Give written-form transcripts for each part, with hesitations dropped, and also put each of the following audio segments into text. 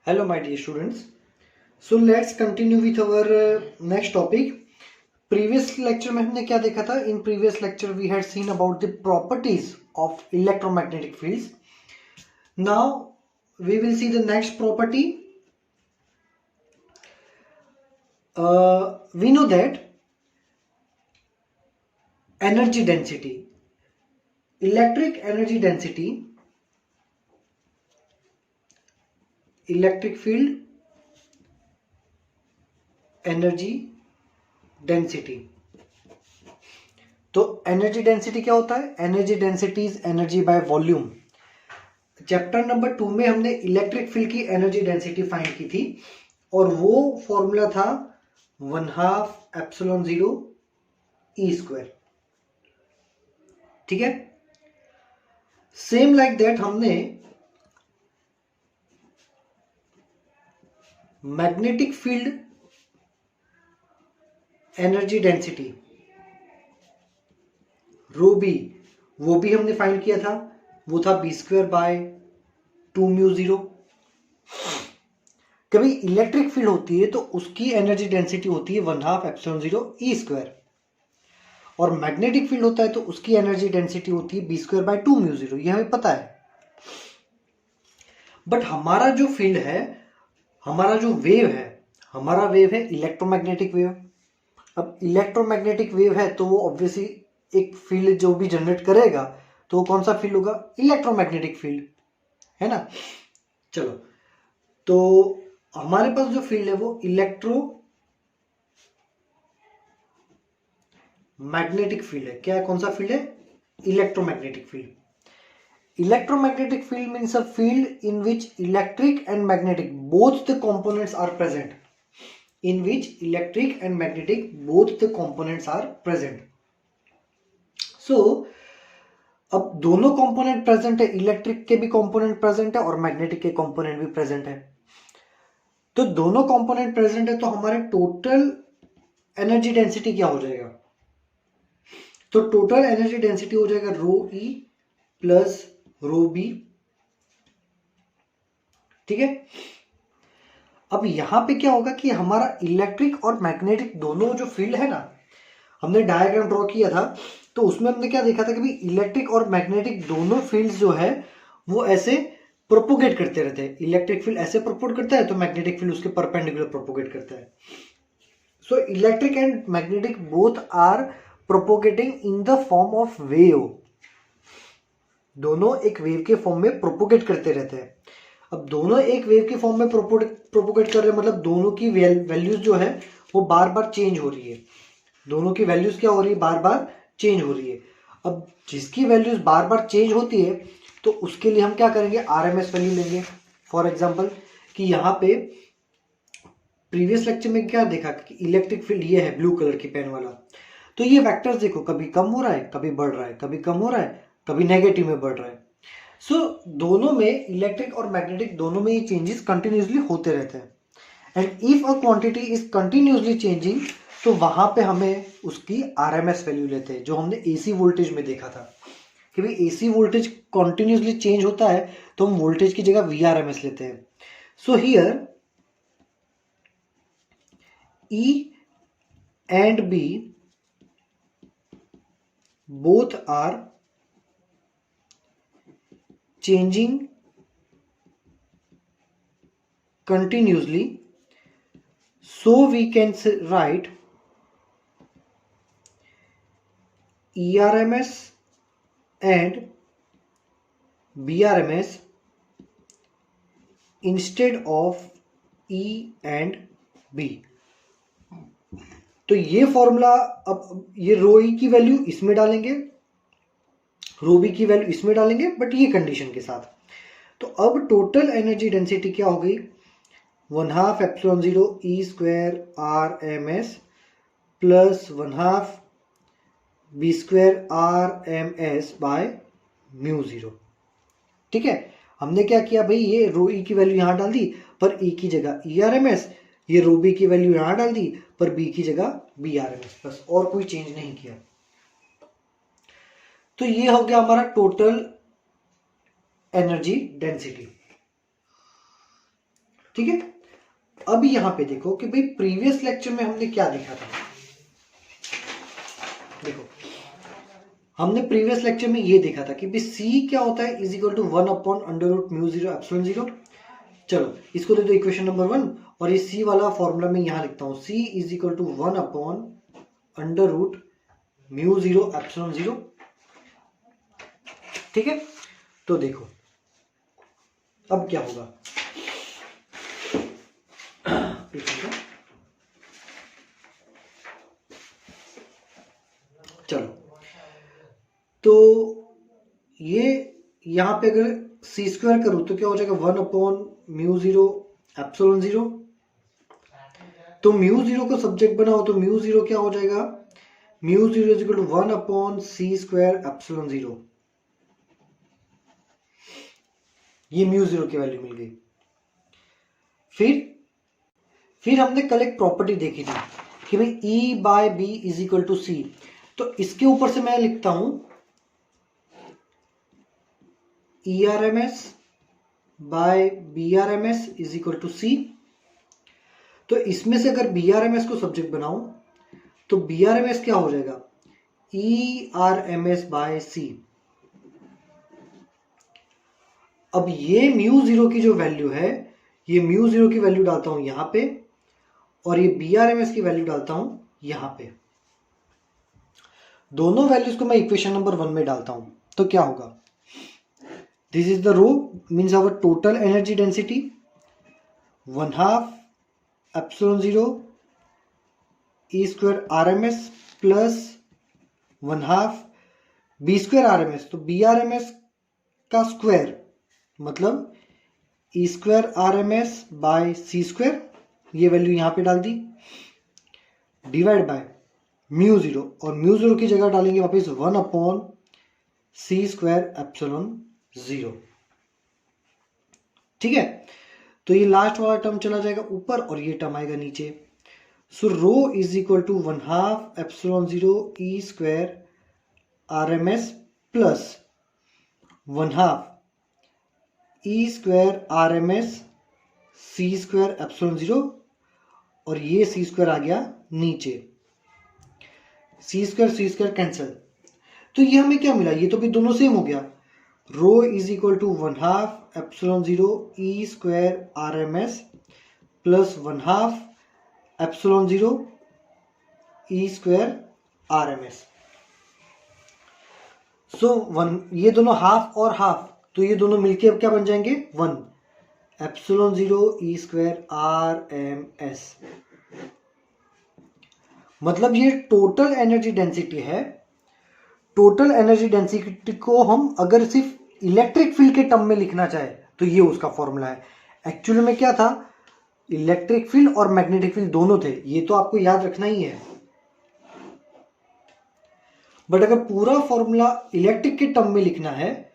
Hello, my dear students. So let's continue with our next topic. Previous lecture में हमने क्या देखा था? In previous lecture we had seen about the properties of electromagnetic fields. Now we will see the next property. We know that energy density, electric energy density, electric field energy density. तो energy density क्या होता है? Energy density is energy by volume. Chapter number 2 में हमने electric field की energy density find की थी और वो फॉर्मूला था 1/2 एप्सिलॉन 0 ई स्क्वायर. ठीक है. सेम लाइक दैट हमने magnetic field energy density rho B, वो भी हमने फाइंड किया था. वो था b² बाय 2μ0. कभी इलेक्ट्रिक फील्ड होती है तो उसकी एनर्जी डेंसिटी होती है 1/2 एप्सिलॉन 0 ई स्क्वायर और मैग्नेटिक फील्ड होता है तो उसकी एनर्जी डेंसिटी होती है b² बाय 2μ0. ये हमें पता है. बट हमारा जो फील्ड है, हमारा जो वेव है, हमारा वेव है इलेक्ट्रोमैग्नेटिक वेव. अब इलेक्ट्रोमैग्नेटिक वेव है तो वो ऑब्वियसली एक फील्ड जो भी जनरेट करेगा तो वो कौन सा फील्ड होगा? इलेक्ट्रोमैग्नेटिक फील्ड, है ना. चलो, तो हमारे पास जो फील्ड है वो इलेक्ट्रोमैग्नेटिक फील्ड है. क्या है? कौन सा फील्ड है? Electromagnetic field. Electromagnetic field means a field in which electric and magnetic both the components are present. In which electric and magnetic both the components are present. So अब दोनों component present है, electric के भी component present है और magnetic के component भी present है. तो दोनों कंपोनेंट प्रेजेंट है तो हमारे टोटल एनर्जी डेंसिटी क्या हो जाएगा? तो टोटल एनर्जी डेंसिटी हो जाएगा रो ई प्लस रो बी. ठीक है. अब यहां पे क्या होगा कि हमारा इलेक्ट्रिक और मैग्नेटिक दोनों जो फील्ड है ना, हमने डायग्राम ड्रॉ किया था तो उसमें हमने क्या देखा था कि भाई इलेक्ट्रिक और मैग्नेटिक दोनों फील्ड्स जो है वो ऐसे प्रोपोगेट करते रहते हैं. इलेक्ट्रिक फील्ड ऐसे प्रोपोगेट करता है तो मैग्नेटिक फील्ड उसके परपेंडिकुलर प्रोपोगेट करता है. So electric and magnetic both are propagating in the form of wave. दोनों एक वेव के फॉर्म में प्रोपोगेट करते रहते हैं. अब दोनों एक वेव के फॉर्म में प्रोपोगेट कर रहे हैं मतलब दोनों की वैल्यूज जो है वो बार बार चेंज हो रही है. दोनों की वैल्यूज क्या हो रही है? बार बार चेंज हो रही है. अब जिसकी वैल्यूज बार बार चेंज होती है तो उसके लिए हम क्या करेंगे? आरएमएस वैल्यू लेंगे. फॉर एग्जांपल कि यहाँ पे प्रीवियस लेक्चर में क्या देखा कि इलेक्ट्रिक फील्ड ये है ब्लू कलर की पेन वाला. तो ये वेक्टर्स देखो, कभी कम हो रहा है, कभी बढ़ रहा है, कभी कम हो रहा है, कभी नेगेटिव में बढ़ रहा है. सो दोनों में इलेक्ट्रिक और मैग्नेटिक दोनों में ये चेंजेस कंटिन्यूसली होते रहते हैं. And if a quantity is continuously changing तो वहां पे हमें उसकी आरएमएस वैल्यू लेते हैं, जो हमने एसी वोल्टेज में देखा था कि भाई एसी वोल्टेज कंटिन्यूसली चेंज होता है तो हम वोल्टेज की जगह वीआरएमएस लेते हैं. So here E and B both are changing continuously, so we can write ERMS and BRMS instead of E and B. तो ये फॉर्मूला, अब ये रो ई की वैल्यू इसमें डालेंगे, रो बी की वैल्यू इसमें डालेंगे, बट ये कंडीशन के साथ. तो अब टोटल एनर्जी डेंसिटी क्या हो गई? 1/2 epsilon 0 E square R M S plus 1/2 b² R M S by μ0. ठीक है. हमने क्या किया भाई, ये रो ई की वैल्यू यहां डाल दी पर ई की जगह ई आर एम एस, ये रो बी की वैल्यू यहां डाल दी पर बी की जगह बी आर एम एस, बस और कोई चेंज नहीं किया. तो ये हो गया हमारा टोटल एनर्जी डेंसिटी. ठीक है, अब यहां पे देखो कि भाई प्रीवियस लेक्चर में हमने क्या देखा था। देखो हमने प्रीवियस लेक्चर में ये देखा था कि भाई सी क्या होता है, इज इक्वल टू 1/√μ0 ε0। चलो इसको दे दो इक्वेशन नंबर 1, और ये सी वाला फॉर्मूला मैं यहां लिखता हूं, सी इज इक्वल टू 1/√μ0 ε0। ठीक है, तो देखो अब क्या होगा। चलो तो ये यहां पे अगर सी स्क्वायर करूं तो क्या हो जाएगा, 1/μ0 ε0। तो μ0 को सब्जेक्ट बनाओ तो μ0 क्या हो जाएगा, μ0 इज इक्वल टू 1/c² ε0। ये μ0 की वैल्यू मिल गई। फिर हमने कल एक प्रॉपर्टी देखी थी कि भाई E/B is equal to C। तो इसके ऊपर से मैं लिखता हूं ERMS by BRMS is equal to C। तो इसमें से अगर BRMS को सब्जेक्ट बनाऊं तो BRMS क्या हो जाएगा, ERMS बाय C। अब ये μ0 की जो वैल्यू है, ये μ0 की वैल्यू डालता हूं यहां पे, और ये BRMS की वैल्यू डालता हूं यहां पे। दोनों वैल्यूज को मैं इक्वेशन नंबर 1 में डालता हूं तो क्या होगा, this is the rho means our total energy density 1/2 ε0 E² RMS plus 1/2 B² RMS। तो BRMS का स्क्वायर मतलब E² RMS बाय C², ये वैल्यू यहां पे डाल दी, डिवाइड बाय μ0, और μ0 की जगह डालेंगे वापस 1/c² ε0। ठीक है, तो ये लास्ट वाला टर्म चला जाएगा ऊपर और ये टर्म आएगा नीचे। So rho is equal to 1/2 ε0 E² RMS plus 1/2 E² RMS C² ε0, और ये C² आ गया नीचे, C² कैंसिल। तो ये हमें क्या मिला, ये तो भी दोनों सेम हो गया। Rho is equal to 1/2 ε0 E² RMS plus 1/2 ε0 E² RMS। So ये दोनों हाफ और हाफ, तो ये दोनों मिलके अब क्या बन जाएंगे, 1 ε0 E² RMS। मतलब ये टोटल एनर्जी डेंसिटी है। टोटल एनर्जी डेंसिटी को हम अगर सिर्फ इलेक्ट्रिक फील्ड के टर्म में लिखना चाहे तो ये उसका फॉर्मूला है। एक्चुअली में क्या था, इलेक्ट्रिक फील्ड और मैग्नेटिक फील्ड दोनों थे, ये तो आपको याद रखना ही है। बट अगर पूरा फॉर्मूला इलेक्ट्रिक के टर्म में लिखना है,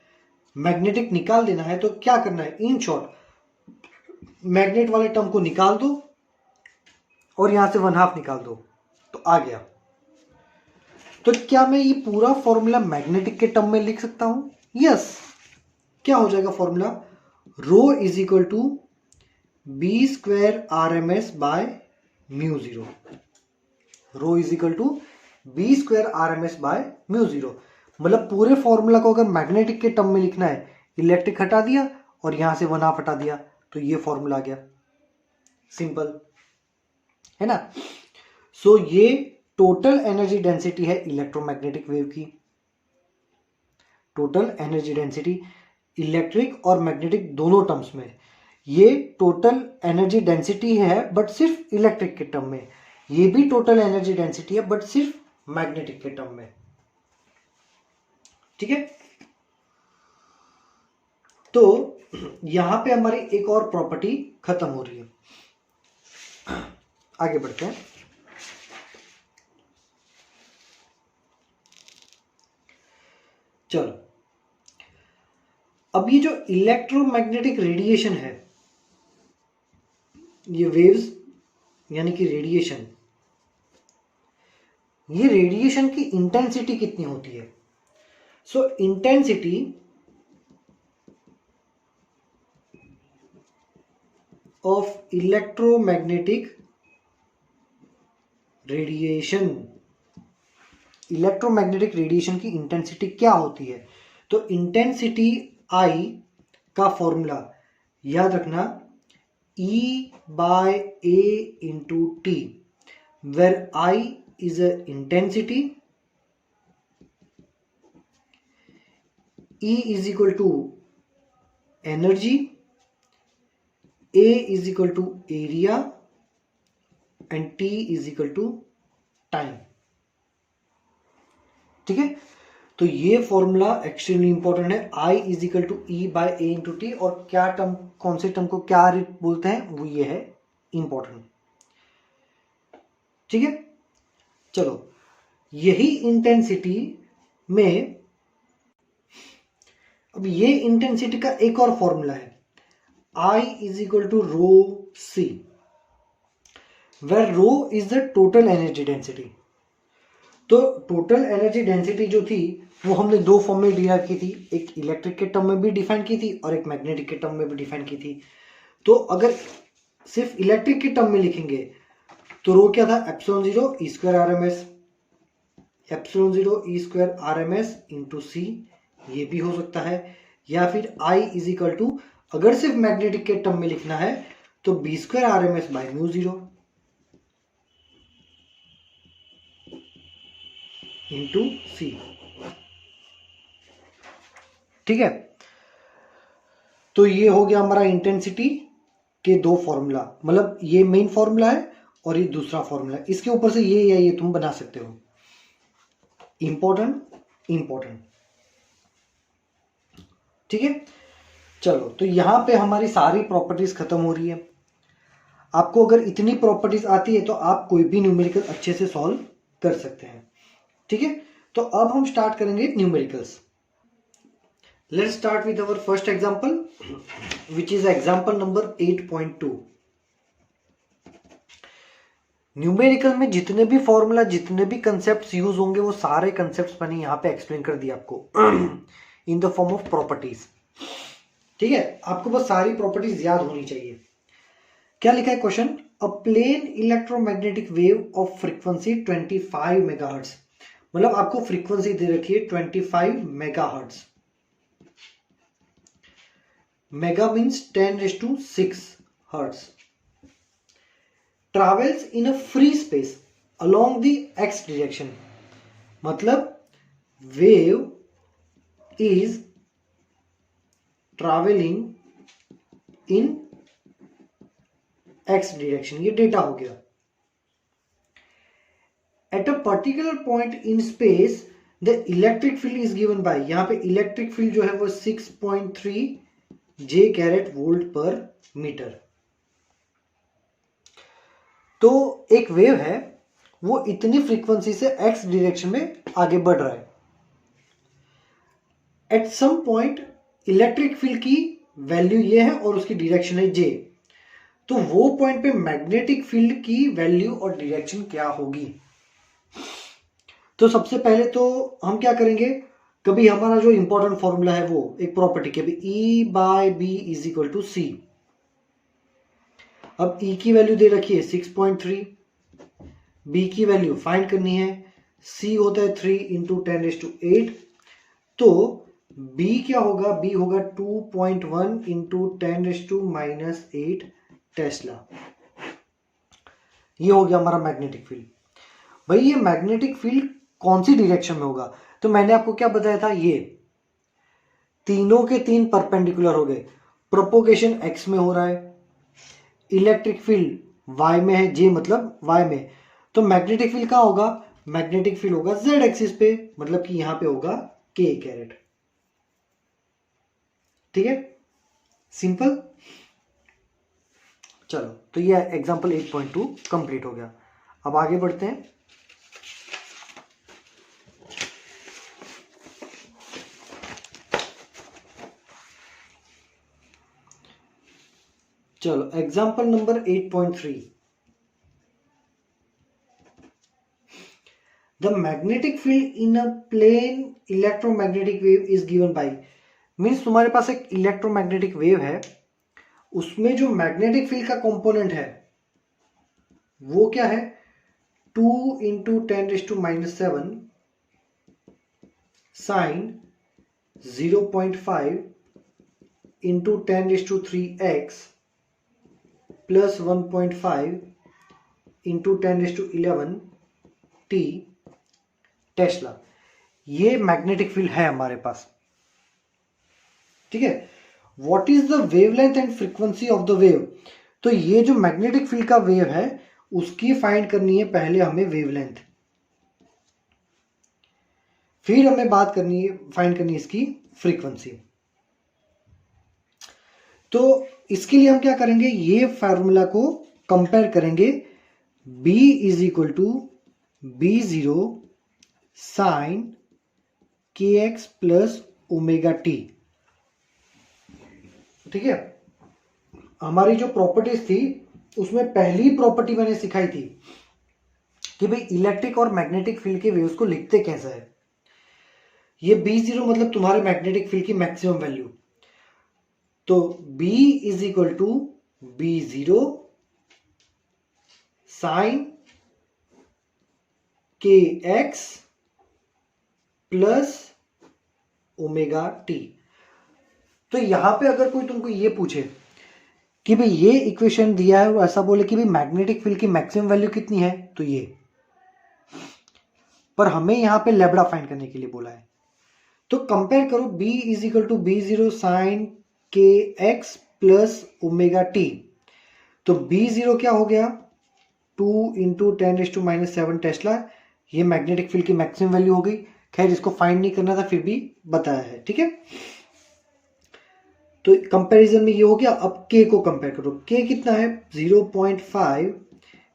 मैग्नेटिक निकाल देना है, तो क्या करना है, इन शॉर्ट मैग्नेट वाले टर्म को निकाल दो और यहां से 1/2 निकाल दो तो आ गया। तो क्या मैं ये पूरा फॉर्मूला मैग्नेटिक के टर्म में लिख सकता हूं, यस। क्या हो जाएगा formula, rho is equal to B² RMS by μ0। Rho is equal to B² RMS by μ0। मतलब पूरे फॉर्मूला को अगर मैग्नेटिक के टर्म में लिखना है, इलेक्ट्रिक हटा दिया और यहां से 1/2 हटा दिया तो ये फॉर्मूला आ गया, सिंपल है ना। सो ये टोटल एनर्जी डेंसिटी है इलेक्ट्रोमैग्नेटिक वेव की। टोटल एनर्जी डेंसिटी इलेक्ट्रिक और मैग्नेटिक दोनों टर्म्स में, ये टोटल एनर्जी डेंसिटी है बट सिर्फ इलेक्ट्रिक के टर्म में, ये भी टोटल एनर्जी डेंसिटी है बट सिर्फ मैग्नेटिक के टर्म में। ठीक है, तो यहां पे हमारी एक और प्रॉपर्टी खत्म हो रही है। आगे बढ़ते हैं। चलो अब ये जो इलेक्ट्रोमैग्नेटिक रेडिएशन है, ये वेव्स यानी कि रेडिएशन, ये रेडिएशन की इंटेंसिटी कितनी होती है। सो of electromagnetic radiation. Electromagnetic radiation की इंटेंसिटी क्या होती है? तो इंटेंसिटी आई का फॉर्मूला याद रखना, E by A into T, where I is a intensity, E is equal to energy, A is equal to area and T is equal to time। ठीक है, तो ये फॉर्मूला एक्सट्रीमली इंपॉर्टेंट है। I is equal to E by A into T, और क्या term, कौन से term को क्या बोलते हैं, वो ये है इंपॉर्टेंट। ठीक है, चलो यही इंटेंसिटी में अब ये इंटेंसिटी का एक और फॉर्मूला है, I is equal to rho C, where rho is the total energy density. तो टोटल एनर्जी डेंसिटी जो थी वो हमने दो फॉर्म में डिराइव की थी, एक इलेक्ट्रिक के टर्म में भी डिफाइन की थी और एक मैग्नेटिक के टर्म में भी डिफाइन की थी। तो अगर सिर्फ इलेक्ट्रिक के टर्म में लिखेंगे तो रो क्या था, epsilon 0 E square R M S, epsilon 0 E square R M S into C, ये भी हो सकता है। या फिर आई इज इक्वल टू, अगर सिर्फ मैग्नेटिक के टर्म में लिखना है तो B square R M S by mu 0 into C. ठीक है, तो ये हो गया हमारा इंटेंसिटी के दो फॉर्मूला, मतलब ये मेन फॉर्मूला है और ये दूसरा फॉर्मूला है। इसके ऊपर से ये या ये तुम बना सकते हो, इंपॉर्टेंट। ठीक है, चलो तो यहां पे हमारी सारी प्रॉपर्टीज खत्म हो रही है। आपको अगर इतनी प्रॉपर्टीज आती है तो आप कोई भी न्यूमेरिकल अच्छे से सॉल्व कर सकते हैं। ठीक है, तो अब हम स्टार्ट करेंगे numericals. Let's start with our first example, which is example number 8.2। Numerical में जितने भी फॉर्मूला, जितने भी कंसेप्ट्स यूज होंगे वो सारे कंसेप्ट्स मैंने यहां पे एक्सप्लेन कर दिया आपको इन द फॉर्म ऑफ प्रॉपर्टीज। ठीक है, आपको बस सारी प्रॉपर्टीज याद होनी चाहिए। क्या लिखा है question, a plane electromagnetic wave of frequency 25 megahertz, मतलब आपको फ्रीक्वेंसी दे रखी है 25 megahertz. Mega means 10⁶ hertz, travels in a free space along the X direction, मतलब wave is travelling in X direction, ये डेटा हो गया। At a particular point in space the electric field is given by, यहां पे electric field जो है वो 6.3 J caret volt per metre. तो एक वेव है, वो इतनी फ्रीक्वेंसी से एक्स डायरेक्शन में आगे बढ़ रहा है। At some point electric field की वैल्यू ये है और उसकी डायरेक्शन है J, तो वो पॉइंट पे मैग्नेटिक फील्ड की वैल्यू और डायरेक्शन क्या होगी। तो सबसे पहले तो हम क्या करेंगे, कभी हमारा जो इंपॉर्टेंट फॉर्मूला है वो एक प्रॉपर्टी के, E by B is equal to C. अब E की वैल्यू दे रखी है 6.3, B की वैल्यू फाइंड करनी है, C होता है 3 इंटू 10⁸, तो B क्या होगा, B होगा 2.1 इंटू 10⁻⁻8 टेस्ला। ये हो गया हमारा मैग्नेटिक फील्ड। भाई ये मैग्नेटिक फील्ड कौन सी डायरेक्शन में होगा, तो मैंने आपको क्या बताया था, ये तीनों के तीन परपेंडिकुलर हो गए। प्रोपोगेशन एक्स में हो रहा है, इलेक्ट्रिक फील्ड वाई में है, जे मतलब वाई में, तो मैग्नेटिक फील्ड कहां होगा, मैग्नेटिक फील्ड होगा जेड एक्सिस पे, मतलब कि यहां पे होगा के कैरेट। ठीक है, सिंपल। चलो तो ये एग्जांपल 8.2 कंप्लीट हो गया। अब आगे बढ़ते हैं। चलो example number 8.3, the magnetic field in a plane electromagnetic wave is given by, means तुम्हारे पास एक इलेक्ट्रोमैग्नेटिक वेव है, उसमें जो मैग्नेटिक फील्ड का कंपोनेंट है वो क्या है, 2 into 10⁻⁻7 sine 0.5 into 10⁻³ plus 1.5 into 10⁻11 t tesla. ये मैग्नेटिक फील्ड है हमारे पास, ठीक है। What is the wavelength and frequency of the wave, तो ये जो मैग्नेटिक फील्ड का वेव है उसकी फाइंड करनी है पहले हमें वेवलेंथ, फिर हमें बात करनी है फाइंड करनी है इसकी फ्रीक्वेंसी। तो इसके लिए हम क्या करेंगे, ये फार्मूला को कंपेयर करेंगे, B is equal to B0 sine kx plus omega T, ठीक है। हमारी जो प्रॉपर्टीज थी उसमें पहली प्रॉपर्टी मैंने सिखाई थी कि भाई इलेक्ट्रिक और मैग्नेटिक फील्ड के वेव्स को लिखते कैसे है। ये B0 मतलब तुम्हारे मैग्नेटिक फील्ड की मैक्सिमम वैल्यू, तो B is equal to B0 sine kx plus omega T. तो यहां पे अगर कोई तुमको ये पूछे कि भाई ये इक्वेशन दिया है और ऐसा बोले कि भाई मैग्नेटिक फील्ड की मैक्सिमम वैल्यू कितनी है, तो ये, पर हमें यहां पे लेब्रा फाइंड करने के लिए बोला है। तो कंपेयर करो, B is equal to B0 sine kx plus omega T, तो B0 क्या हो गया, 2 इंटू 10⁻⁻7 टेस्ला, ये मैग्नेटिक फील्ड की मैक्सिमम वैल्यू हो गई। खैर इसको फाइंड नहीं करना था, फिर भी बताया है, ठीक है। तो कंपैरिजन में ये हो गया। अब k को कंपेयर करो, k कितना है 0.5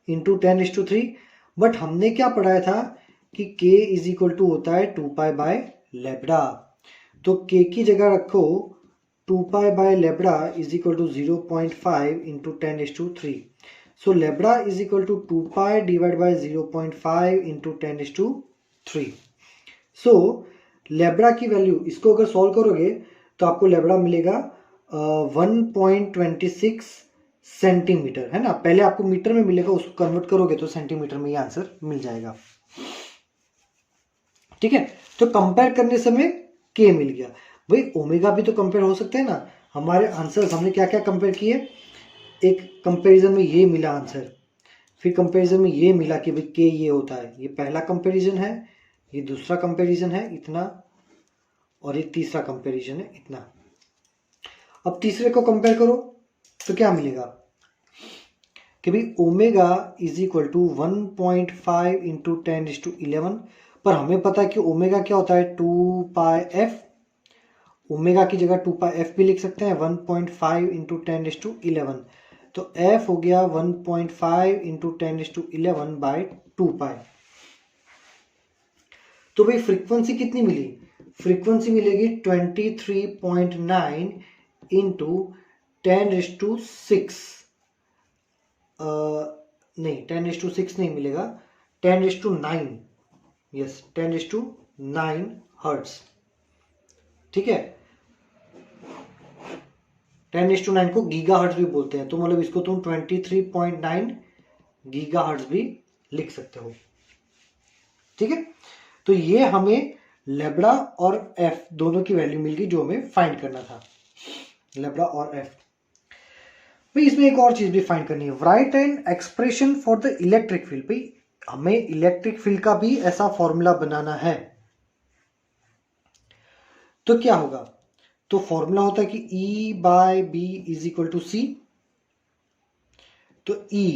इंटू 10⁻3, बट हमने क्या पढ़ाया था कि k इज इक्वल टू होता है 2π बाय लेब्रा, तो k की जगह रखो 2π by lambda is equal to 0.5 into 10⁻3, so lambda is equal to 2π divide by 0.5 into 10⁻3। So lambda की वैल्यू, इसको अगर सॉल्व करोगे तो आपको लेब्रा मिलेगा 1.26 सेंटीमीटर, है ना। पहले आपको मीटर में मिलेगा, उसको कन्वर्ट करोगे तो सेंटीमीटर में ये आंसर मिल जाएगा, ठीक है। तो कंपेयर करने से हमें k मिल गया। भाई ओमेगा भी तो कंपेयर हो सकते हैं ना। हमारे आंसर हमने क्या क्या कंपेयर किए, एक कंपैरिजन में ये मिला आंसर, फिर कंपैरिजन में ये मिला कि भाई k ये होता है, ये पहला कंपैरिजन है, ये दूसरा कंपैरिजन है इतना, और ये तीसरा कंपैरिजन है इतना। अब तीसरे को कंपेयर करो तो क्या मिलेगा कि भाई omega is equal to 1.5 into 10⁻11, पर हमें पता है कि ओमेगा क्या होता है 2πf, ओमेगा की जगह 2πf भी लिख सकते हैं, 1.5 इंटू 10⁻11, तो f हो गया 1.5 इंटू 10⁻11 बाय 2π। तो भाई फ्रीक्वेंसी कितनी मिली, फ्रीक्वेंसी मिलेगी 23.9 इंटू 10⁻6, नहीं 10⁻6 नहीं मिलेगा, 10⁻9, यस 10⁻9 हर्ट्ज, ठीक है। 10⁻9 को गीगा हर्ट्ज भी बोलते हैं, तो मतलब इसको तुम 23.9 गीगा हर्ट्ज भी लिख सकते हो, ठीक है। तो ये हमें लेब्रा और एफ दोनों की वैल्यू मिल गई जो हमें फाइंड करना था, लेब्रा और एफ। भाई इसमें एक और चीज भी फाइंड करनी है, right an expression for the electric field. भाई हमें इलेक्ट्रिक फील्ड का भी ऐसा फॉर्मूला बनाना है, तो क्या होगा, तो फॉर्मूला होता है कि E by B is equal to C, तो E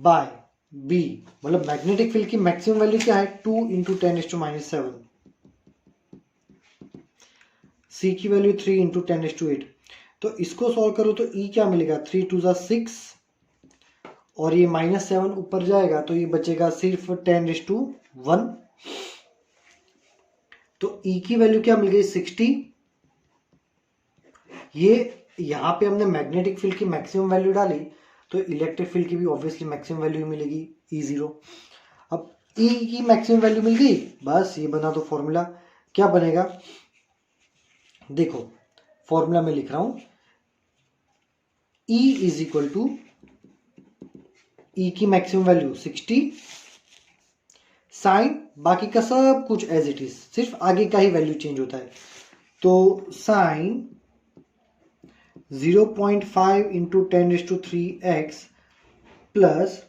बाय बी मतलब मैग्नेटिक फील्ड की मैक्सिमम वैल्यू क्या है 2 इंटू 10⁻⁻7, सी की वैल्यू 3 इंटू 10⁻8, तो इसको सॉल्व करो तो E क्या मिलेगा 3 2 6, और ये -7 ऊपर जाएगा तो ये बचेगा सिर्फ 10⁻1, तो E की वैल्यू क्या मिल गई 60। ये यहां पे हमने मैग्नेटिक फील्ड की मैक्सिमम वैल्यू डाली, तो इलेक्ट्रिक फील्ड की भी ऑब्वियसली मैक्सिमम वैल्यू मिलेगी E0। अब E की मैक्सिमम वैल्यू मिल गई, बस ये बना दो फॉर्मूला। क्या बनेगा, देखो फॉर्मूला में लिख रहा हूं, E is equal to E की मैक्सिमम वैल्यू 60, साइन बाकी का सब कुछ एज इट इज, सिर्फ आगे का ही वैल्यू चेंज होता है। तो sine 0.5 into 10⁻³ plus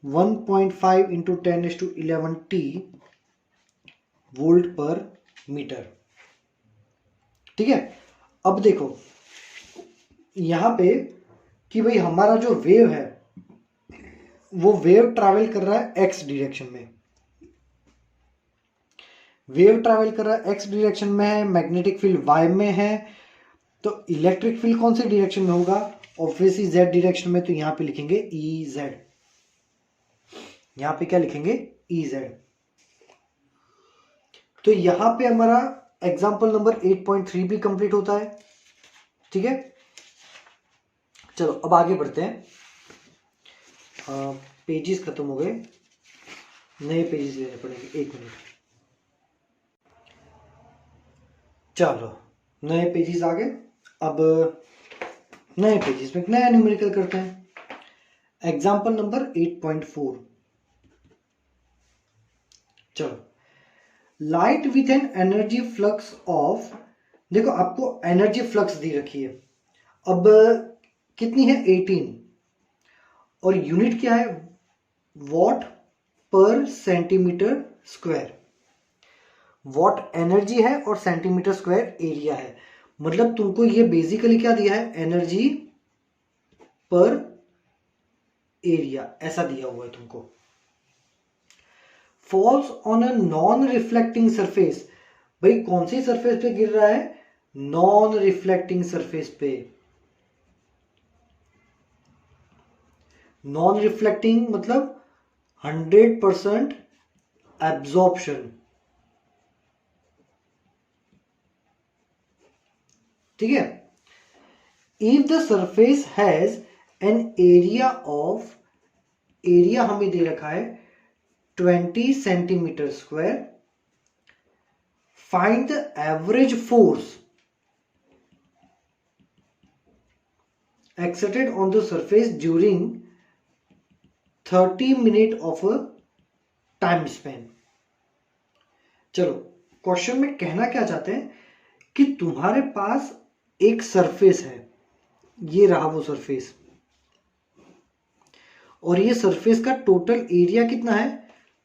1.5 into 10⁻11t volt per metre. ठीक है, अब देखो यहां पे कि भाई हमारा जो वेव है वो वेव ट्रैवल कर रहा है एक्स डायरेक्शन में, वेव ट्रैवल कर रहा है एक्स डायरेक्शन में है, मैग्नेटिक फील्ड वाई में है, तो इलेक्ट्रिक फील्ड कौन से डायरेक्शन में होगा, ऑब्वियसली जेड डायरेक्शन में, तो यहां पे लिखेंगे ई जेड, यहां पे क्या लिखेंगे ई जेड। तो यहां पे हमारा एग्जांपल नंबर 8.3 भी कंप्लीट होता है। ठीक है, चलो अब आगे बढ़ते हैं। पेजेस खत्म हो गए, नए पेजेस लेने पड़ेंगे, 1 मिनट। चलो नए पेजेस आ गए, अब नए पेजेस में नया न्यूमेरिकल करते हैं। Example number 8.4। चलो, light with an energy flux of, देखो आपको एनर्जी फ्लक्स दी रखी है, अब कितनी है 18, और यूनिट क्या है वॉट पर सेंटीमीटर स्क्वायर। वॉट एनर्जी है और सेंटीमीटर स्क्वायर एरिया है, मतलब तुमको ये बेसिकली क्या दिया है, एनर्जी पर एरिया ऐसा दिया हुआ है तुमको। Falls on a non reflecting surface, भाई कौन सी सरफेस पे गिर रहा है, नॉन रिफ्लेक्टिंग सरफेस पे। नॉन रिफ्लेक्टिंग मतलब 100% एब्जॉर्प्शन। ठीक है, if the surface has an area of, area हमें दे रखा है 20 centimetre square, find the average force exerted on the surface during 30 minute of a time Spain. चलो क्वेश्चन में कहना क्या चाहते हैं कि तुम्हारे पास एक सरफेस है, ये रहा वो सरफेस, और ये सरफेस का टोटल एरिया कितना है,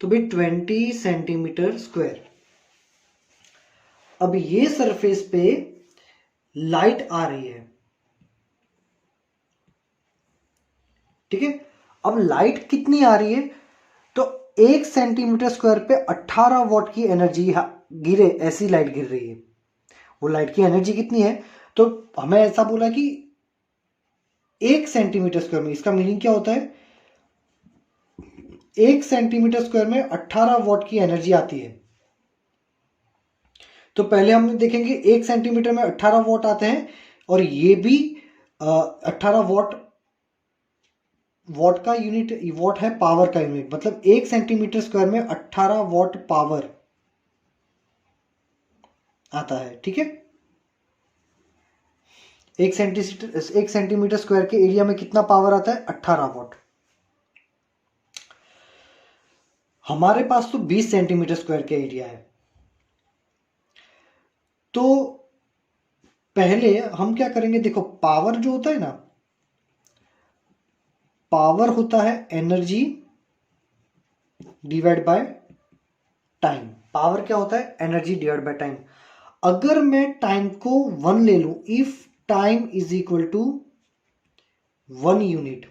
तो भाई 20 सेंटीमीटर स्क्वायर। अब ये सरफेस पे लाइट आ रही है, ठीक है, अब लाइट कितनी आ रही है, तो 1 सेंटीमीटर स्क्वायर पे 18 वॉट की एनर्जी गिरे, ऐसी लाइट गिर रही है। वो लाइट की एनर्जी कितनी है, तो हमें ऐसा बोला कि 1 सेंटीमीटर स्क्वायर में, इसका मीनिंग क्या होता है, 1 सेंटीमीटर स्क्वायर में 18 वॉट की एनर्जी आती है। तो पहले हम देखेंगे 1 सेंटीमीटर में 18 वॉट आते हैं, और ये भी 18 वॉट, वॉट का यूनिट, वॉट है पावर का यूनिट, मतलब 1 सेंटीमीटर स्क्वायर में 18 वॉट पावर आता है। ठीक है, 1 सेंटीमीटर स्क्वायर के एरिया में कितना पावर आता है, 18 वॉट। हमारे पास तो 20 सेंटीमीटर स्क्वायर का एरिया है, तो पहले हम क्या करेंगे, देखो पावर जो होता है ना, पावर होता है energy divide by time. Power क्या होता है, एनर्जी डिवाइड बाय टाइम। अगर मैं टाइम को 1 ले लूं, if time is equal to 1 unit,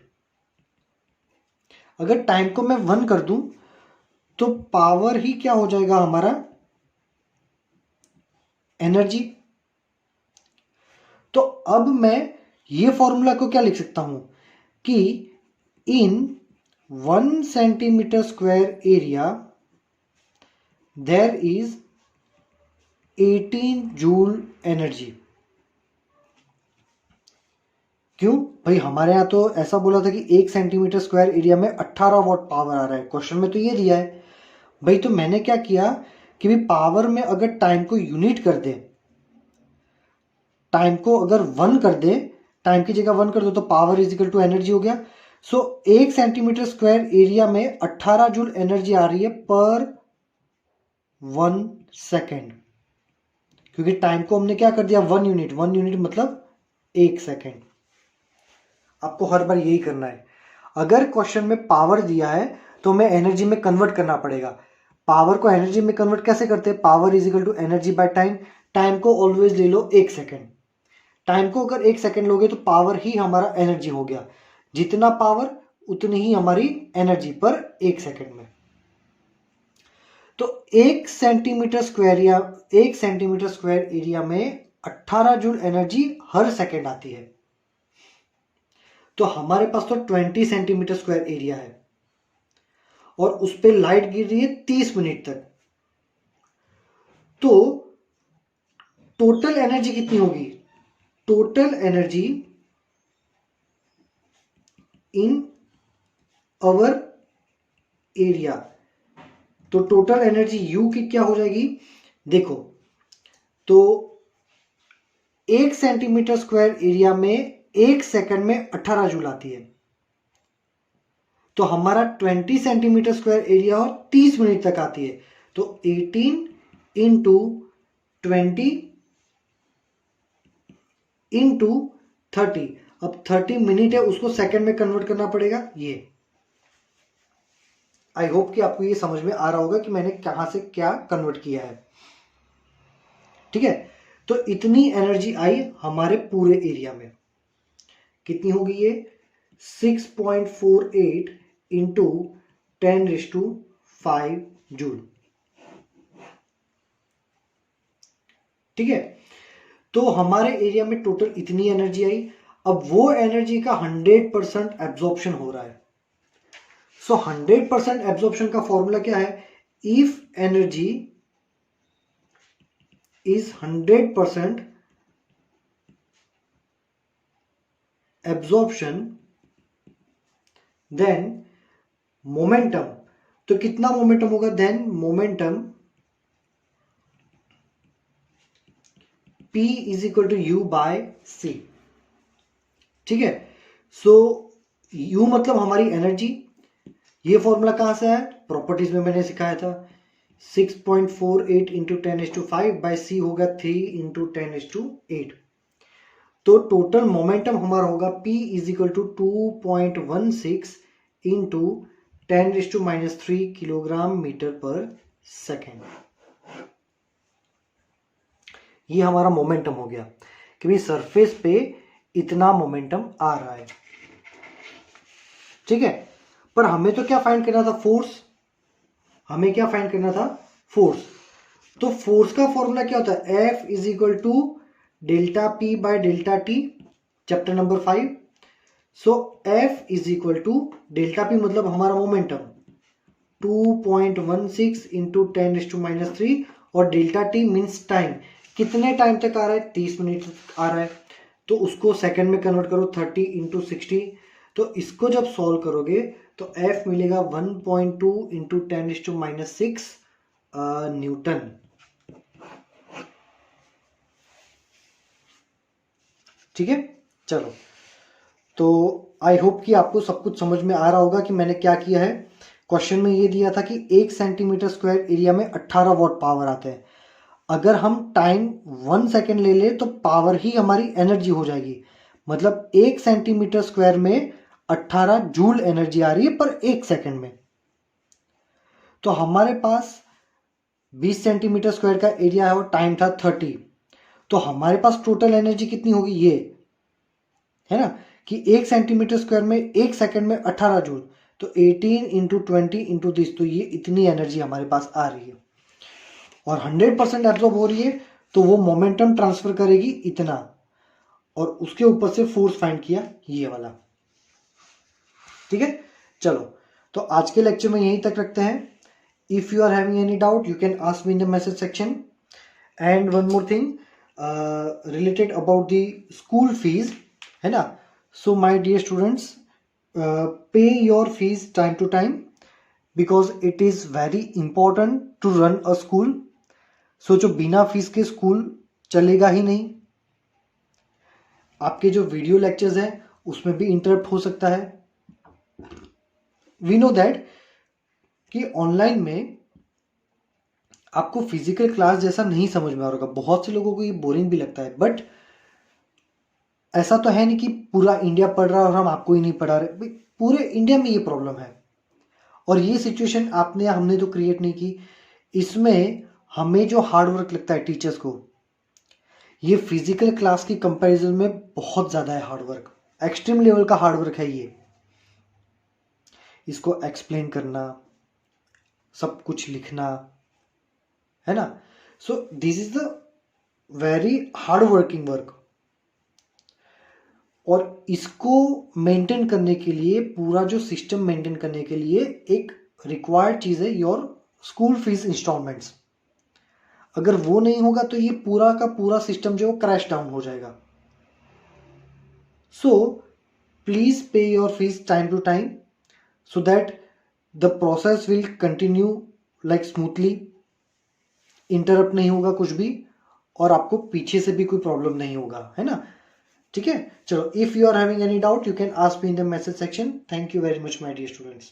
अगर टाइम को मैं 1 कर दूं तो पावर ही क्या हो जाएगा हमारा, एनर्जी। तो अब मैं ये फॉर्मूला को क्या लिख सकता हूं कि in 1 centimetre square area there is 18 joule energy. क्यों भाई, हमारे यहां तो ऐसा बोला था कि 1 सेंटीमीटर स्क्वायर एरिया में 18 वॉट पावर आ रहा है, क्वेश्चन में तो ये दिया है भाई। तो मैंने क्या किया कि भाई पावर में अगर टाइम को यूनिट कर दे, टाइम को अगर 1 कर दे, टाइम की जगह 1 कर दो तो power is equal to energy हो गया। सो 1 सेंटीमीटर स्क्वायर एरिया में 18 जूल एनर्जी आ रही है पर 1 सेकेंड, क्योंकि टाइम को हमने क्या कर दिया 1 यूनिट, 1 यूनिट मतलब 1 सेकेंड। आपको हर बार यही करना है। अगर क्वेश्चन में पावर दिया है तो हमें एनर्जी में कन्वर्ट करना पड़ेगा। पावर को एनर्जी में कन्वर्ट कैसे करते हैं, power is equal to energy by time. Time को ऑलवेज ले लो 1 सेकेंड। टाइम को अगर 1 सेकेंड लोगे तो पावर ही हमारा एनर्जी हो गया। जितना पावर उतनी ही हमारी एनर्जी पर 1 सेकेंड में। तो 1 सेंटीमीटर स्क्वायर एरिया में 18 जूल एनर्जी हर सेकेंड आती है। तो हमारे पास तो 20 सेंटीमीटर स्क्वायर एरिया है और उस पर लाइट गिर रही है 30 मिनट तक। तो टोटल एनर्जी कितनी होगी, total energy in our area, तो टोटल एनर्जी यू की क्या हो जाएगी, देखो तो 1 सेंटीमीटर स्क्वायर एरिया में 1 सेकंड में 18 जूल आती है। तो हमारा 20 सेंटीमीटर स्क्वायर एरिया और 30 मिनट तक आती है। तो 18 इंटू 20 इंटू 30, अब 30 मिनट है उसको सेकंड में कन्वर्ट करना पड़ेगा। ये आई होप कि आपको ये समझ में आ रहा होगा कि मैंने कहां से क्या कन्वर्ट किया है। ठीक है, तो इतनी एनर्जी आई हमारे पूरे एरिया में। कितनी होगी ये 6.48 इंटू 10⁵ जूल। ठीक है, तो हमारे एरिया में टोटल इतनी एनर्जी आई। अब वो एनर्जी का 100% एब्जॉर्प्शन हो रहा है। सो 100% एब्जॉर्प्शन का फॉर्मूला क्या है, if energy is 100% absorption then momentum, तो कितना मोमेंटम होगा, then momentum P is equal to U by C. ठीक है, सो U मतलब हमारी एनर्जी। ये फॉर्मूला कहां से है, प्रॉपर्टीज में मैंने सिखाया था। 6.48 इंटू 10⁵ बाय सी होगा 3 इंटू 10⁸8। तो टोटल मोमेंटम हमारा होगा P is equal to 2.16 into 10⁻³ kilogram metre per second. ये हमारा मोमेंटम हो गया कि भाई सरफेस पे इतना मोमेंटम आ रहा है। ठीक है, पर हमें तो क्या फाइंड करना था, फोर्स। हमें क्या फाइंड करना था, फोर्स। तो फोर्स का फॉर्मूला क्या होता है, F is equal to delta P by delta T, chapter number 5। So F is equal to delta P मतलब हमारा मोमेंटम 2.16 इंटू 10⁻³ और डेल्टा T मीन्स टाइम, कितने टाइम तक आ रहा है, 30 मिनट तक आ रहा है। तो उसको सेकंड में कन्वर्ट करो 30 इंटू 60। तो इसको जब सॉल्व करोगे तो F मिलेगा 1.2 इंटू 10⁻⁶ न्यूटन। ठीक है, चलो, तो आई होप कि आपको सब कुछ समझ में आ रहा होगा कि मैंने क्या किया है। क्वेश्चन में ये दिया था कि 1 सेंटीमीटर स्क्वायर एरिया में 18 वॉट पावर आते हैं। अगर हम टाइम 1 सेकेंड ले ले तो पावर ही हमारी एनर्जी हो जाएगी। मतलब 1 सेंटीमीटर स्क्वायर में 18 जूल एनर्जी आ रही है पर 1 सेकेंड में। तो हमारे पास 20 सेंटीमीटर स्क्वायर का एरिया है और टाइम था 30। तो हमारे पास टोटल एनर्जी कितनी होगी, ये है ना कि 1 सेंटीमीटर स्क्वायर में 1 सेकेंड में 18 जूल, तो 18 इंटू 20 इंटू दिस, तो ये इतनी एनर्जी हमारे पास आ रही है और 100% एब्जॉर्ब हो रही है। तो वो मोमेंटम ट्रांसफर करेगी इतना और उसके ऊपर से फोर्स फाइंड किया ये वाला। ठीक है, चलो, तो आज के लेक्चर में यहीं तक रखते हैं। If you are having any doubt you can ask me in the message section. And one more thing related about the school fees, है ना। So my dear students, pay your fees time to time because it is very important to run a school. So जो बिना fees के school चलेगा ही नहीं। आपके जो video lectures हैं उसमें भी इंटरप्ट हो सकता है। वी नो दैट कि ऑनलाइन में आपको फिजिकल क्लास जैसा नहीं समझ में आ रहा होगा, बहुत से लोगों को ये बोरिंग भी लगता है, बट ऐसा तो है नहीं कि पूरा इंडिया पढ़ रहा है और हम आपको ही नहीं पढ़ा रहे। भाई, पूरे इंडिया में ये प्रॉब्लम है और ये सिचुएशन आपने हमने तो क्रिएट नहीं की। इसमें हमें जो हार्ड वर्क लगता है टीचर्स को, ये फिजिकल क्लास की कंपैरिजन में बहुत ज़्यादा है हार्ड वर्क, एक्सट्रीम लेवल का हार्ड वर्क है ये। इसको एक्सप्लेन करना, सब कुछ लिखना, है ना। So this is the very hard working work और इसको मेंटेन करने के लिए, पूरा जो सिस्टम मेंटेन करने के लिए एक रिक्वायर्ड चीज है योर स्कूल फीस इंस्टॉलमेंट्स। अगर वो नहीं होगा तो ये पूरा का पूरा सिस्टम जो क्रैश डाउन हो जाएगा। So please pay your fees time to time so that the process will continue like smoothly, interrupt नहीं होगा कुछ भी और आपको पीछे से भी कोई प्रॉब्लम नहीं होगा, है ना। ठीक है, चलो, if you are having any doubt you can ask me in the message section. Thank you very much my dear students.